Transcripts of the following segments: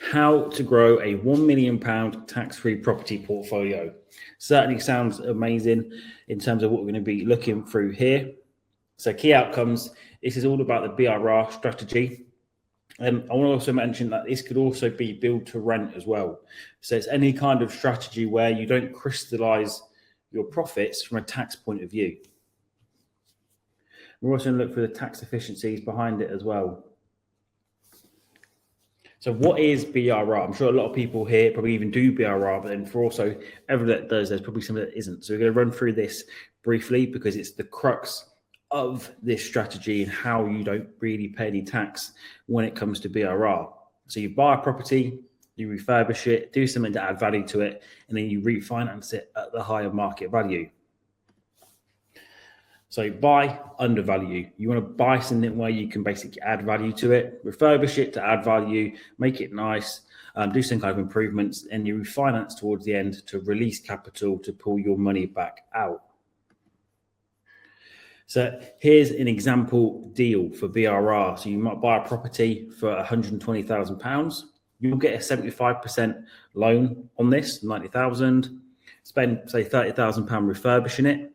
how to grow a £1 million tax-free property portfolio. Certainly sounds amazing in terms of what we're going to be looking through here. So key outcomes, this is all about the BRR strategy. I want to also mention that this could also be build to rent as well. So it's any kind of strategy where you don't crystallize your profits from a tax point of view. We're also going to look for the tax efficiencies behind it as well. So what is BRR? I'm sure a lot of people here probably even do BRR, but then for also everyone that does, there's probably some that isn't. So we're going to run through this briefly because it's the crux of this strategy and how you don't really pay any tax when it comes to BRR. So you buy a property, you refurbish it, do something to add value to it, and then you refinance it at the higher market value. So buy, undervalue. You want to buy something where you can basically add value to it, refurbish it to add value, make it nice, do some kind of improvements, and you refinance towards the end to release capital to pull your money back out. So here's an example deal for BRR. So you might buy a property for £120,000. You'll get a 75% loan on this, 90,000. Spend say £30,000 refurbishing it.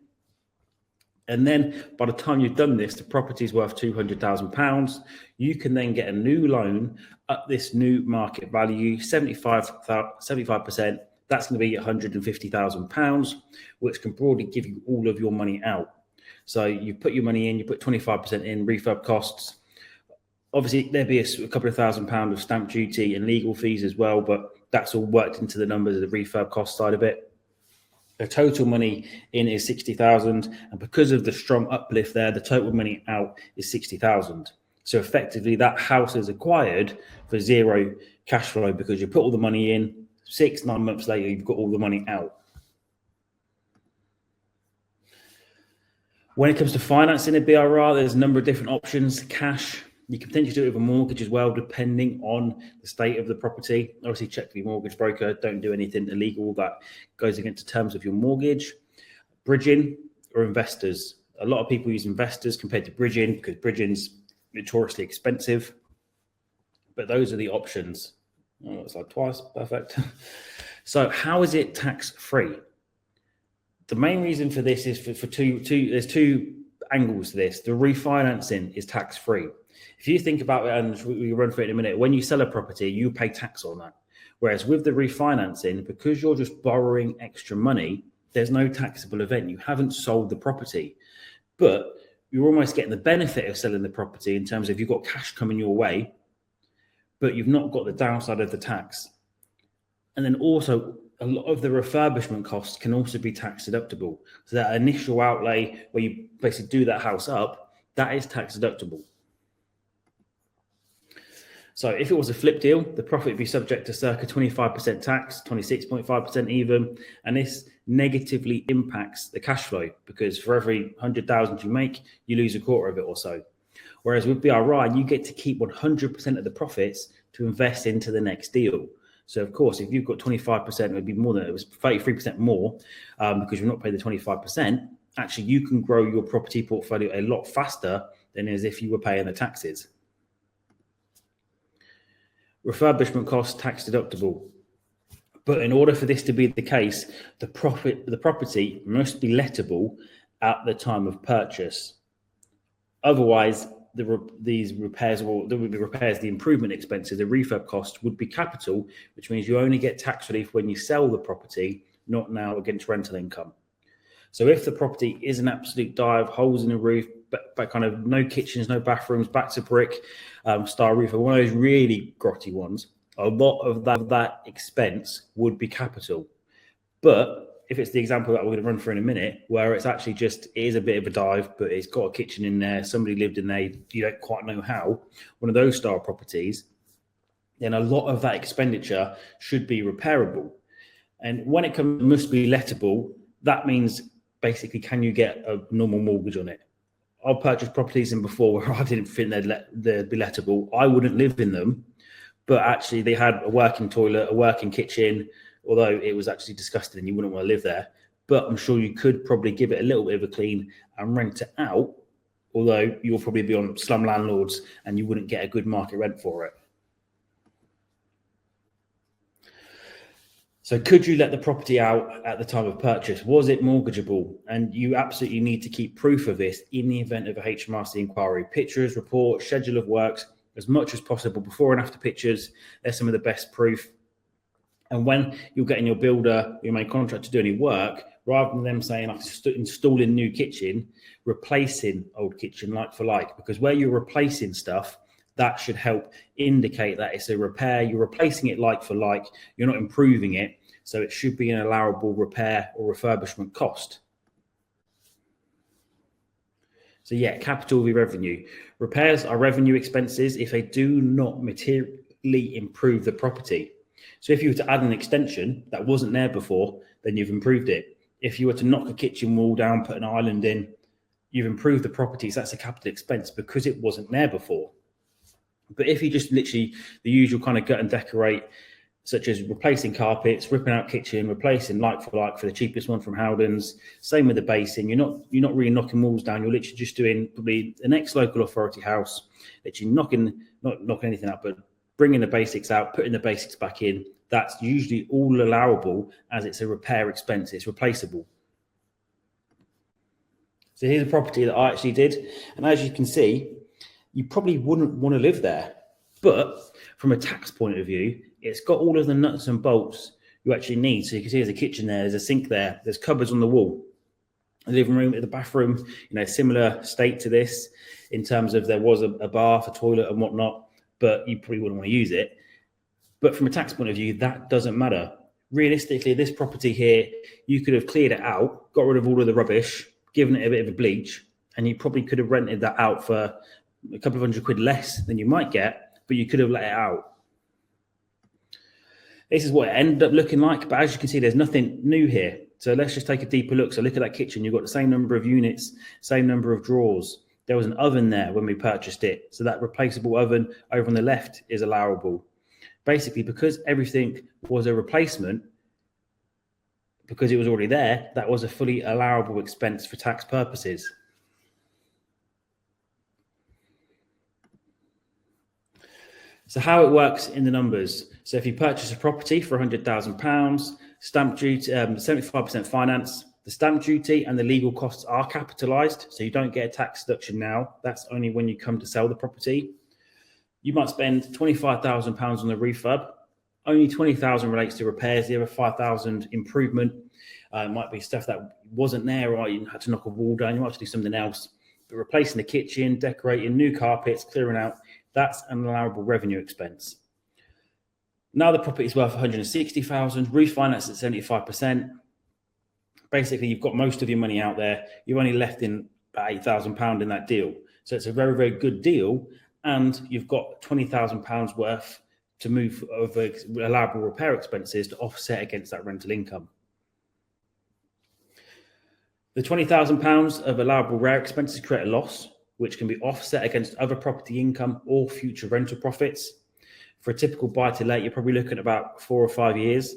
And then by the time you've done this, the property is worth £200,000. You can then get a new loan at this new market value, 75%. That's going to be £150,000, which can broadly give you all of your money out. So you put your money in, you put 25% in refurb costs. Obviously, there'd be a couple of £1,000 of stamp duty and legal fees as well, but that's all worked into the numbers of the refurb cost side of it. The total money in is 60,000, and because of the strong uplift there, the total money out is 60,000. So effectively, that house is acquired for zero cash flow because you put all the money in. 6-9 months later, you've got all the money out. When it comes to financing a BRR, there's a number of different options. Cash. You can potentially do it with a mortgage as well, depending on the state of the property. Obviously, check with your mortgage broker. Don't do anything illegal that goes against the terms of your mortgage. Bridging or investors. A lot of people use investors compared to bridging because bridging's notoriously expensive. But those are the options. Oh, it's like twice. Perfect. So how is it tax-free? The main reason for this is for there's two angles to this. The refinancing is tax-free. If you think about it, and we run through it in a minute, when you sell a property, you pay tax on that. Whereas with the refinancing, because you're just borrowing extra money, there's no taxable event. You haven't sold the property, but you're almost getting the benefit of selling the property in terms of you've got cash coming your way, but you've not got the downside of the tax. And then also, a lot of the refurbishment costs can also be tax deductible. So that initial outlay where you basically do that house up, that is tax deductible. So if it was a flip deal, the profit would be subject to circa 25% tax, 26.5% even, and this negatively impacts the cash flow because for every 100,000 you make, you lose a quarter of it or so. Whereas with BRI, you get to keep 100% of the profits to invest into the next deal. So of course, if you've got 25%, it would be more than it was 33% more because you're not paying the 25%. Actually, you can grow your property portfolio a lot faster than as if you were paying the taxes. Refurbishment costs tax deductible. But in order for this to be the case, the property must be lettable at the time of purchase. Otherwise, these repairs or there would be repairs, the improvement expenses, the refurb cost would be capital, which means you only get tax relief when you sell the property, not now against rental income. So if the property is an absolute dive, holes in the roof, but kind of no kitchens, no bathrooms, back to brick style roof, or one of those really grotty ones, a lot of that expense would be capital. But if it's the example that we're going to run through in a minute, where it's actually just, it is a bit of a dive, but it's got a kitchen in there, somebody lived in there, you don't quite know how, one of those style properties, then a lot of that expenditure should be repairable. And when it comes, must be lettable, that means basically, can you get a normal mortgage on it? I've purchased properties in before where I didn't think they'd be lettable. I wouldn't live in them, but actually they had a working toilet, a working kitchen, although it was actually disgusting and you wouldn't want to live there. But I'm sure you could probably give it a little bit of a clean and rent it out, although you'll probably be on slum landlords and you wouldn't get a good market rent for it. So could you let the property out at the time of purchase? Was it mortgageable? And you absolutely need to keep proof of this in the event of a HMRC inquiry. Pictures, reports, schedule of works, as much as possible, before and after pictures. They're some of the best proof. And when you're getting your builder, your main contractor to do any work, rather than them saying, I'm installing new kitchen, replacing old kitchen like for like, because where you're replacing stuff, that should help indicate that it's a repair. You're replacing it like for like, you're not improving it. So it should be an allowable repair or refurbishment cost. So yeah, capital v revenue. Repairs are revenue expenses if they do not materially improve the property. So if you were to add an extension that wasn't there before, then you've improved it. If you were to knock a kitchen wall down, put an island in, you've improved the property. So that's a capital expense because it wasn't there before. But if you just literally the usual kind of gut and decorate, such as replacing carpets, ripping out kitchen, replacing like for like for the cheapest one from Howden's, same with the basing, you're not really knocking walls down. You're literally just doing probably the next local authority house, literally not knocking anything up, but bringing the basics out, putting the basics back in. That's usually all allowable as it's a repair expense. It's replaceable. So here's a property that I actually did, and as you can see, you probably wouldn't want to live there. But from a tax point of view, it's got all of the nuts and bolts you actually need. So you can see there's a kitchen there, there's a sink there, there's cupboards on the wall. The living room, the bathroom, similar state to this in terms of there was a bath, a toilet and whatnot, but you probably wouldn't want to use it. But from a tax point of view, that doesn't matter. Realistically, this property here, you could have cleared it out, got rid of all of the rubbish, given it a bit of a bleach, and you probably could have rented that out for a couple of £100 less than you might get, but you could have let it out. This is what it ended up looking like, but as you can see, there's nothing new here. So let's just take a deeper look. So look at that kitchen. You've got the same number of units, same number of drawers. There was an oven there when we purchased it. So that replaceable oven over on the left is allowable. Basically, because everything was a replacement, because it was already there, that was a fully allowable expense for tax purposes. So how it works in the numbers. So if you purchase a property for £100,000, stamp duty, 75% finance, the stamp duty and the legal costs are capitalised. So you don't get a tax deduction now. That's only when you come to sell the property. You might spend £25,000 on the refurb. Only 20,000 relates to repairs. The other 5,000 improvement. It might be stuff that wasn't there, or you had to knock a wall down. You might have to do something else. But replacing the kitchen, decorating, new carpets, clearing out, that's an allowable revenue expense. Now the property is worth 160,000, refinance at 75%. Basically, you've got most of your money out there. You've only left in about £8,000 in that deal. So it's a very, very good deal. And you've got £20,000 worth to move over allowable repair expenses to offset against that rental income. The £20,000 of allowable repair expenses create a loss, which can be offset against other property income or future rental profits. For a typical buy-to-let, you're probably looking at about 4 or 5 years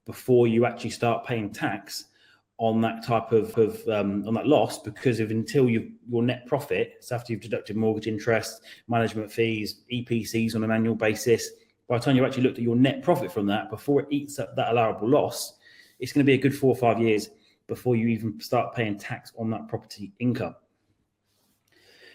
before you actually start paying tax on that type of on that loss, because of until your net profit, so after you've deducted mortgage interest, management fees, EPCs on an annual basis, by the time you actually looked at your net profit from that, before it eats up that allowable loss, it's going to be a good 4 or 5 years before you even start paying tax on that property income.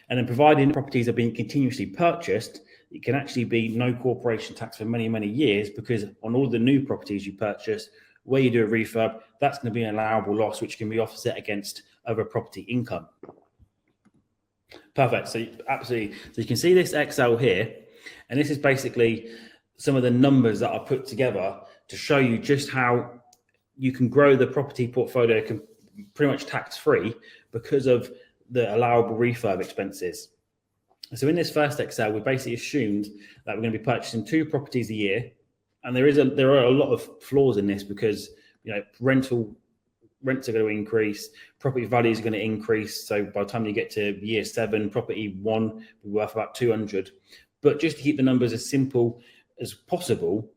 And then providing properties are being continuously purchased, it can actually be no corporation tax for many, many years, because on all the new properties you purchase, where you do a refurb, that's going to be an allowable loss, which can be offset against other property income. Perfect. So absolutely. So you can see this Excel here, and this is basically some of the numbers that are put together to show you just how you can grow the property portfolio pretty much tax-free because of the allowable refurb expenses. So in this first Excel, we basically assumed that we're going to be purchasing 2 properties a year. And there are a lot of flaws in this, because rents are going to increase, property values are going to increase. So by the time you get to year 7, property 1 will be worth about 200. But just to keep the numbers as simple as possible,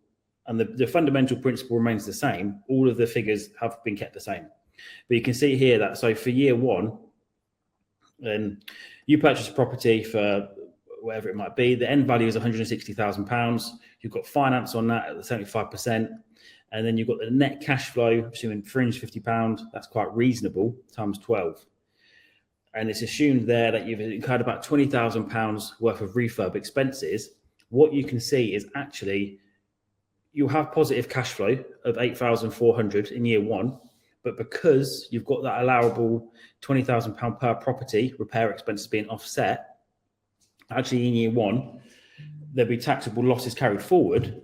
and the fundamental principle remains the same, all of the figures have been kept the same. But you can see here that, so for year 1, then you purchase a property for whatever it might be. The end value is £160,000. You've got finance on that at the 75%. And then you've got the net cash flow, assuming £350, that's quite reasonable, times 12. And it's assumed there that you've incurred about £20,000 worth of refurb expenses. What you can see is actually you'll have positive cash flow of 8,400 in year one, but because you've got that allowable £20,000 per property repair expenses being offset, actually in year one, there'll be taxable losses carried forward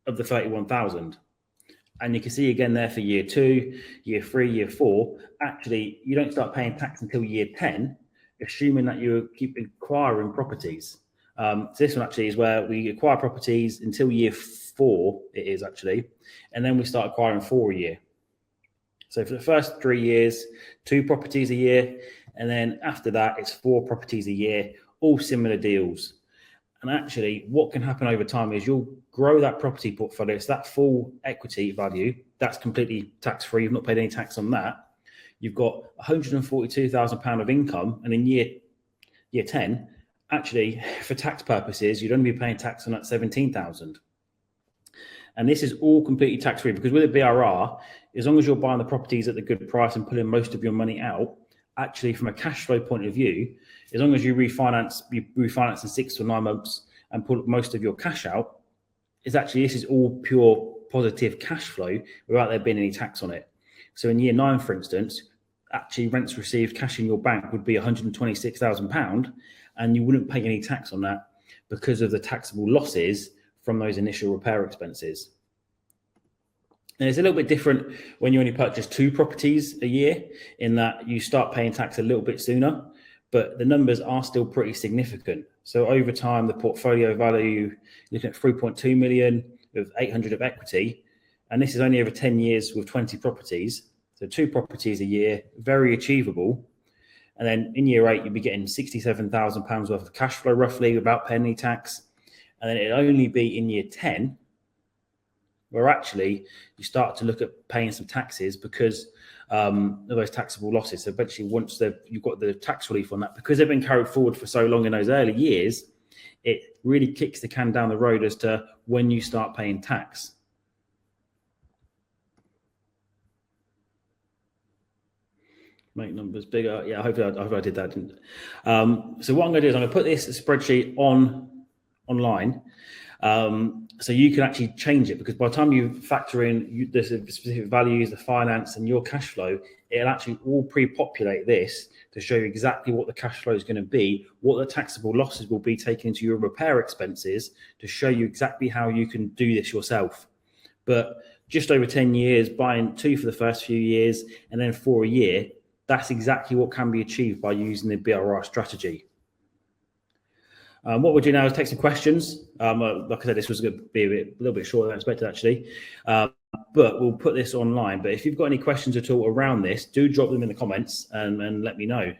of the 31,000. And you can see again there for year 2, year 3, year 4, actually you don't start paying tax until year 10, assuming that you keep acquiring properties. So this one actually is where we acquire properties until year 4, it is actually, and then we start acquiring 4 a year. So for the first 3 years, 2 properties a year, and then after that, it's 4 properties a year, all similar deals. And actually, what can happen over time is you'll grow that property portfolio. It's that full equity value. That's completely tax-free. You've not paid any tax on that. You've got £142,000 of income. And in year 10, actually, for tax purposes, you'd only be paying tax on that £17,000. And this is all completely tax-free because with a BRR, as long as you're buying the properties at the good price and pulling most of your money out, actually from a cash flow point of view, as long as you refinance in 6 to 9 months and pull most of your cash out, this is all pure positive cash flow without there being any tax on it. So in year 9, for instance, actually rents received cash in your bank would be £126,000 and you wouldn't pay any tax on that because of the taxable losses from those initial repair expenses. And it's a little bit different when you only purchase 2 properties a year in that you start paying tax a little bit sooner, but the numbers are still pretty significant. So over time, the portfolio value, looking at 3.2 million with 800 of equity, and this is only over 10 years with 20 properties. So 2 properties a year, very achievable. And then in year 8, you'll be getting £67,000 worth of cash flow roughly without paying any tax. And then it'll only be in year 10 where actually you start to look at paying some taxes because of those taxable losses. So eventually once you've got the tax relief on that, because they've been carried forward for so long in those early years, it really kicks the can down the road as to when you start paying tax. Make numbers bigger. Yeah, I hope I did that. So what I'm going to do is I'm going to put this spreadsheet online. So you can actually change it because by the time you factor in the specific values, the finance and your cash flow, it'll actually all pre-populate this to show you exactly what the cash flow is going to be, what the taxable losses will be taken into your repair expenses to show you exactly how you can do this yourself. But just over 10 years, buying 2 for the first few years and then 4 a year, that's exactly what can be achieved by using the BRR strategy. What we'll do now is take some questions. Like I said, this was going to be a little bit shorter than I expected, actually. But we'll put this online. But if you've got any questions at all around this, do drop them in the comments and let me know.